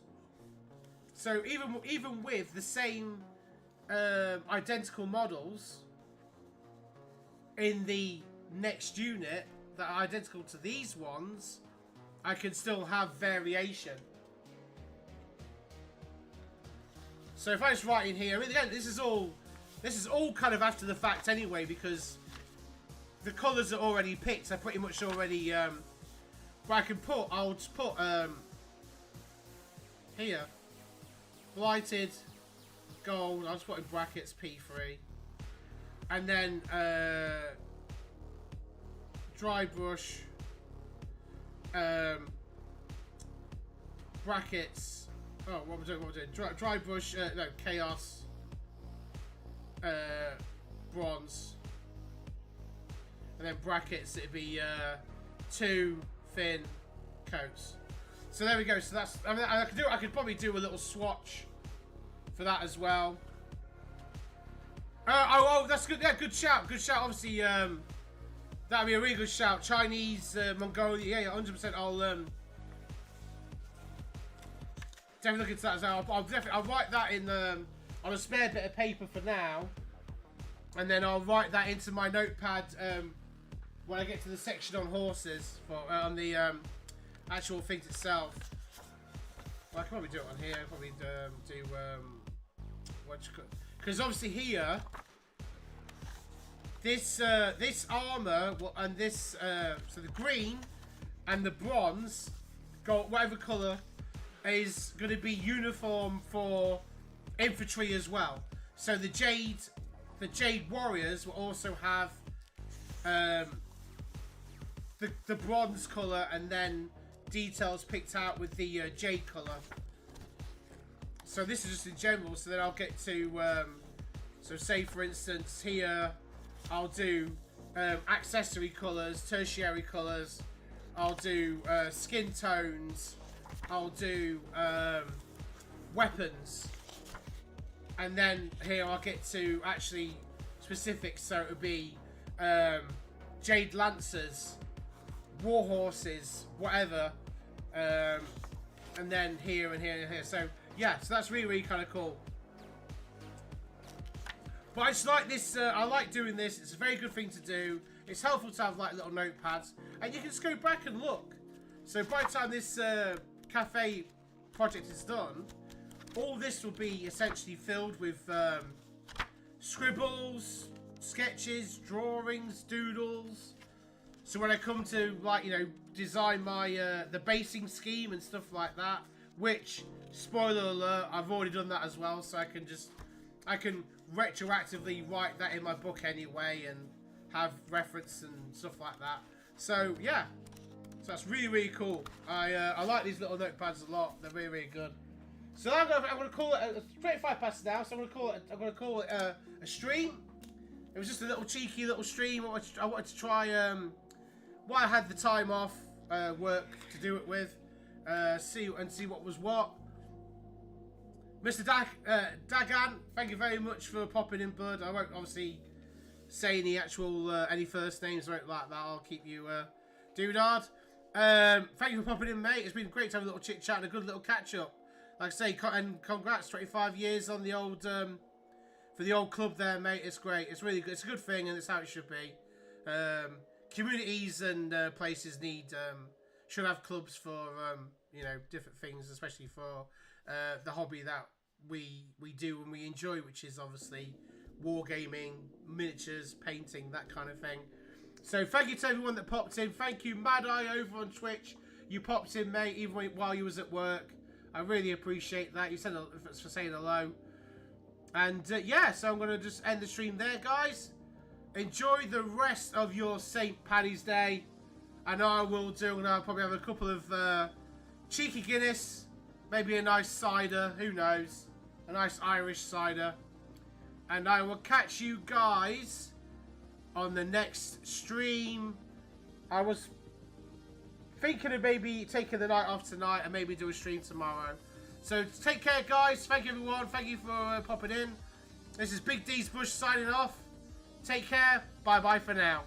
B: So even with the same identical models in the next unit that are identical to these ones, I can still have variation. So if I just write in here, I mean, again, this is all kind of after the fact anyway, because the colours are already picked. I pretty much already But I can put, I'll just put, here, blighted gold, I'll just put in brackets P3. And then, dry brush, brackets, oh, what we're doing, dry brush, no, chaos, bronze. And then brackets, it'd be, 2 thin coats. So there we go. So that's, I mean, I could probably do a little swatch for that as well. Oh, that's good. Yeah, good shout. Good shout. Obviously, that'd be a really good shout. Chinese, Mongolia. Yeah, 100%. I'll definitely look into that as well. I'll write that in on a spare bit of paper for now, and then I'll write that into my notepad when I get to the section on horses for on the actual things itself. Well, I can probably do it on here. Probably do because obviously here, this this armor and this so the green and the bronze, gold, whatever color, is going to be uniform for infantry as well. So the jade warriors will also have the bronze color and then details picked out with the jade color. So this is just in general. So then I'll get to so say for instance here I'll do accessory colors, tertiary colors. I'll do skin tones. I'll do weapons, and then here I'll get to actually specifics. So it'll be jade lancers, war horses, whatever, and then here and here and here. So yeah, so that's really, really kind of cool. But I just like this. I like doing this. It's a very good thing to do. It's helpful to have like little notepads, and you can just go back and look. So by the time this cafe project is done, all this will be essentially filled with scribbles, sketches, drawings, doodles. So when I come to, like, you know, design my the basing scheme and stuff like that, which, spoiler alert, I've already done that as well, so I can retroactively write that in my book anyway and have reference and stuff like that. So yeah, so that's really, really cool. I like these little notepads a lot. They're really, really good. So I'm gonna call it. It's 25 past now, so I'm gonna call it a stream. It was just a little cheeky little stream. I wanted to try while I had the time off work to do it with. See what was what. Mr. Dagan, thank you very much for popping in, bud. I won't obviously say any actual any first names or anything like that. I'll keep you doodad. Thank you for popping in, mate. It's been great to have a little chit chat and a good little catch up. Like I say, and congrats, 25 years on the old for the old club there, mate. It's great. It's really good. It's a good thing, and it's how it should be. Communities and places should have clubs for you know, different things, especially for the hobby that we do and we enjoy, which is obviously wargaming, miniatures, painting, that kind of thing. So thank you to everyone that popped in. Thank you, Mad Eye over on Twitch. You popped in, mate, even while you was at work. I really appreciate that. You said for saying hello. And yeah, so I'm going to just end the stream there, guys. Enjoy the rest of your St. Paddy's Day. And I will do, and I'll probably have a couple of cheeky Guinness. Maybe a nice cider, who knows. A nice Irish cider. And I will catch you guys on the next stream. I was thinking of maybe taking the night off tonight and maybe do a stream tomorrow. So take care, guys. Thank you, everyone. Thank you for popping in. This is BigDsBrush signing off. Take care. Bye-bye for now.